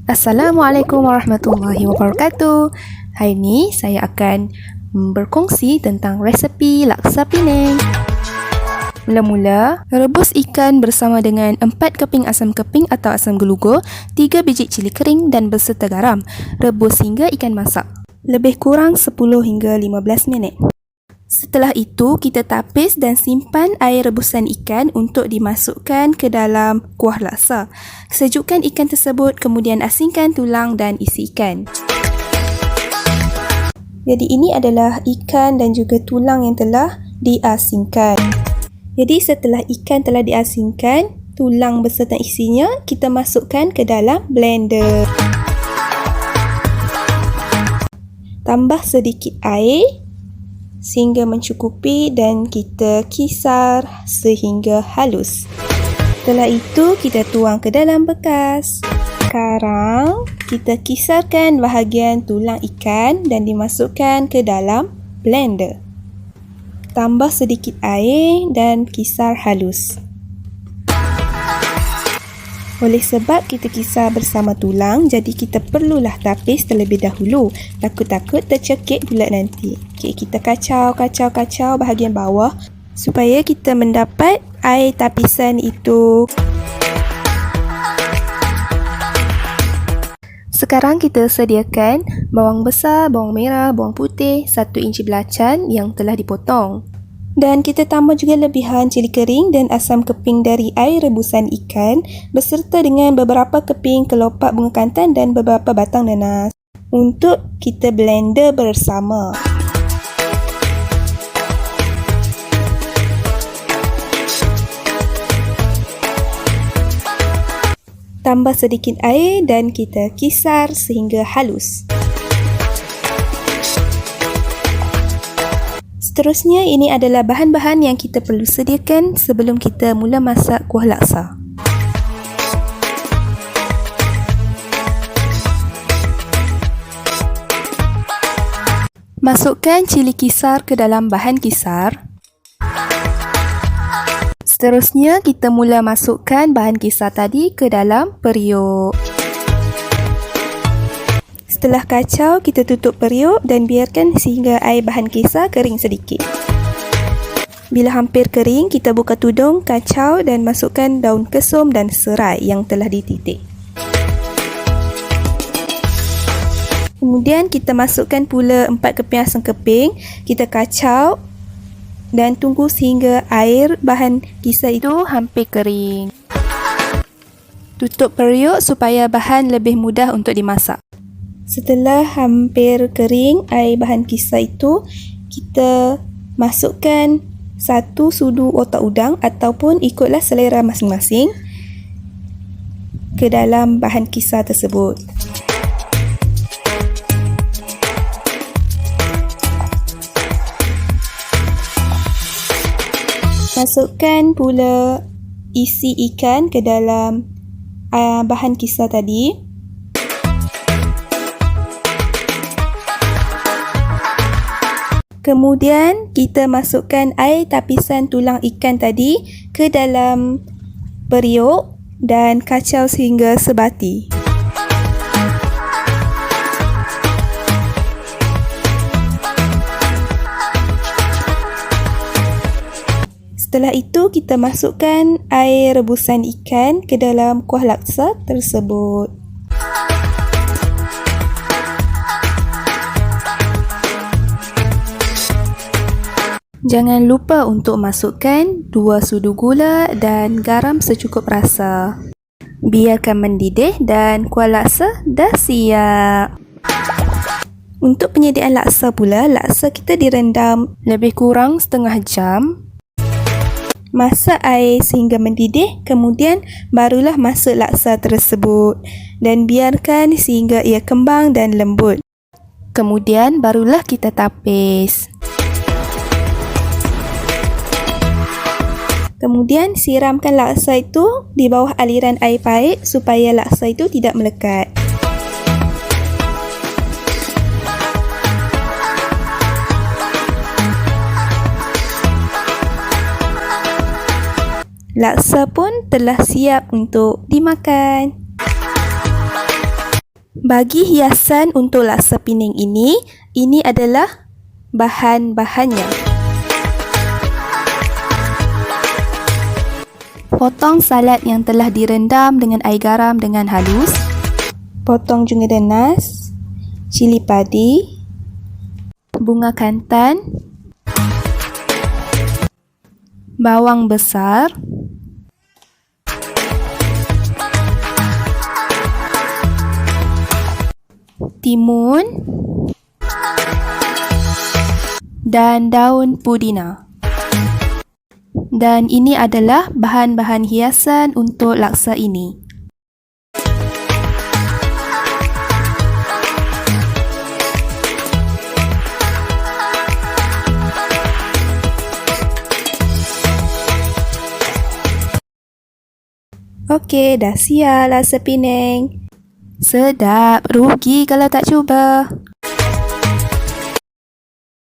Assalamualaikum warahmatullahi wabarakatuh. Hari ini saya akan berkongsi tentang resepi laksa Penang. Mula-mula, rebus ikan bersama dengan 4 keping asam keping atau asam gelugur, 3 biji cili kering dan berserta garam. Rebus hingga ikan masak. Lebih kurang 10 hingga 15 minit. Setelah itu, kita tapis dan simpan air rebusan ikan untuk dimasukkan ke dalam kuah laksa. Sejukkan ikan tersebut, kemudian asingkan tulang dan isi ikan. Jadi ini adalah ikan dan juga tulang yang telah diasingkan. Jadi setelah ikan telah diasingkan, tulang beserta isinya kita masukkan ke dalam blender. Tambah sedikit air sehingga mencukupi dan kita kisar sehingga halus. Setelah itu kita tuang ke dalam bekas. Sekarang kita kisarkan bahagian tulang ikan dan dimasukkan ke dalam blender. Tambah sedikit air dan kisar halus. Oleh sebab kita kisar bersama tulang, jadi kita perlulah tapis terlebih dahulu. Takut-takut tercekik pula nanti. Okey, kita kacau bahagian bawah supaya kita mendapat air tapisan itu. Sekarang kita sediakan bawang besar, bawang merah, bawang putih, 1 inci belacan yang telah dipotong. Dan kita tambah juga lebihan cili kering dan asam keping dari air rebusan ikan beserta dengan beberapa keping kelopak bunga kantan dan beberapa batang nanas untuk kita blender bersama. Tambah sedikit air dan kita kisar sehingga halus. Seterusnya, ini adalah bahan-bahan yang kita perlu sediakan sebelum kita mula masak kuah laksa. Masukkan cili kisar ke dalam bahan kisar. Seterusnya, kita mula masukkan bahan kisar tadi ke dalam periuk. Setelah kacau, kita tutup periuk dan biarkan sehingga air bahan kisar kering sedikit. Bila hampir kering, kita buka tudung, kacau dan masukkan daun kesum dan serai yang telah dititik. Kemudian kita masukkan pula 4 keping asam keping. Kita kacau dan tunggu sehingga air bahan kisar itu hampir kering. Tutup periuk supaya bahan lebih mudah untuk dimasak. Setelah hampir kering air bahan kisar itu, kita masukkan 1 sudu otak udang ataupun ikutlah selera masing-masing ke dalam bahan kisar tersebut. Masukkan pula isi ikan ke dalam bahan kisar tadi. Kemudian kita masukkan air tapisan tulang ikan tadi ke dalam periuk dan kacau sehingga sebati. Setelah itu kita masukkan air rebusan ikan ke dalam kuah laksa tersebut. Jangan lupa untuk masukkan 2 sudu gula dan garam secukup rasa. Biarkan mendidih dan kuah laksa dah siap. Untuk penyediaan laksa pula, laksa kita direndam lebih kurang setengah jam. Masak air sehingga mendidih, kemudian barulah masak laksa tersebut dan biarkan sehingga ia kembang dan lembut. Kemudian barulah kita tapis. Kemudian siramkan laksa itu di bawah aliran air paip supaya laksa itu tidak melekat. Laksa pun telah siap untuk dimakan. Bagi hiasan untuk laksa Penang ini adalah bahan-bahannya. Potong salad yang telah direndam dengan air garam dengan halus. Potong junga denas, cili padi, bunga kantan, bawang besar, timun dan daun pudina. Dan ini adalah bahan-bahan hiasan untuk laksa ini. Okey, dah siap laksa Penang. Sedap, rugi kalau tak cuba.